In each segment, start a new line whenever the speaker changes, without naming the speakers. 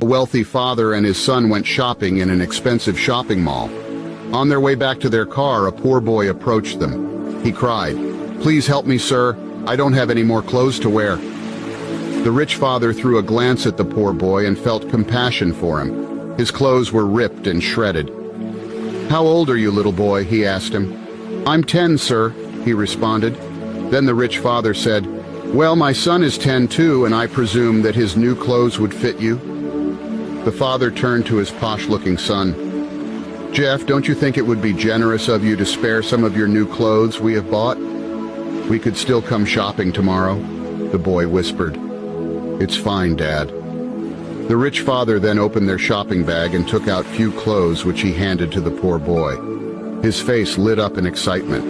A wealthy father and his son went shopping in an expensive shopping mall. On their way back to their car, a poor boy approached them. He cried, "Please help me, sir. I don't have any more clothes to wear." The rich father threw a glance at the poor boy and felt compassion for him. His clothes were ripped and shredded. "How old are you, little boy?" he asked him. "I'm 10, sir," he responded. Then the rich father said, "Well, my son is 10 too, and I presume that his new clothes would fit you." The father turned to his posh-looking son. "Jeff, don't you think it would be generous of you to spare some of your new clothes we have bought? We could still come shopping tomorrow," the boy whispered. "It's fine, Dad." The rich father then opened their shopping bag and took out few clothes which he handed to the poor boy. His face lit up in excitement.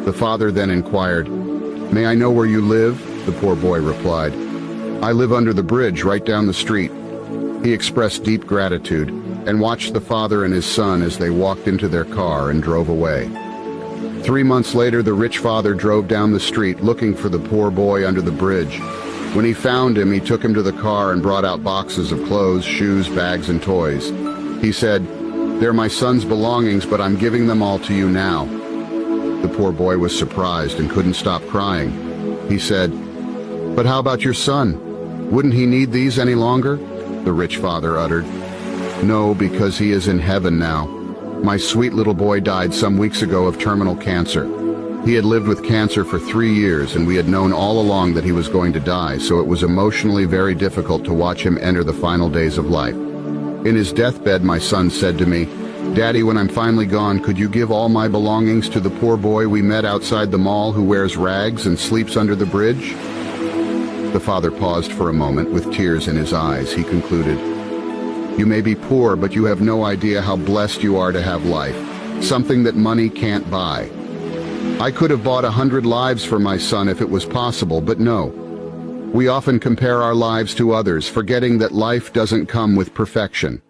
The father then inquired, "May I know where you live?" The poor boy replied, "I live under the bridge right down the street." He expressed deep gratitude and watched the father and his son as they walked into their car and drove away. 3 months later, the rich father drove down the street looking for the poor boy under the bridge. When he found him, he took him to the car and brought out boxes of clothes, shoes, bags, and toys. He said, "They're my son's belongings, but I'm giving them all to you now." The poor boy was surprised and couldn't stop crying. He said, "But how about your son? Wouldn't he need these any longer?" The rich father uttered, "No, because he is in heaven now. My sweet little boy died some weeks ago of terminal cancer. He had lived with cancer for 3 years, and we had known all along that he was going to die, so it was emotionally very difficult to watch him enter the final days of life. In his deathbed, my son said to me, 'Daddy, when I'm finally gone, could you give all my belongings to the poor boy we met outside the mall who wears rags and sleeps under the bridge?'" The father paused for a moment with tears in his eyes. He concluded, "You may be poor, but you have no idea how blessed you are to have life, something that money can't buy. I could have bought 100 lives for my son if it was possible, but no. We often compare our lives to others, forgetting that life doesn't come with perfection.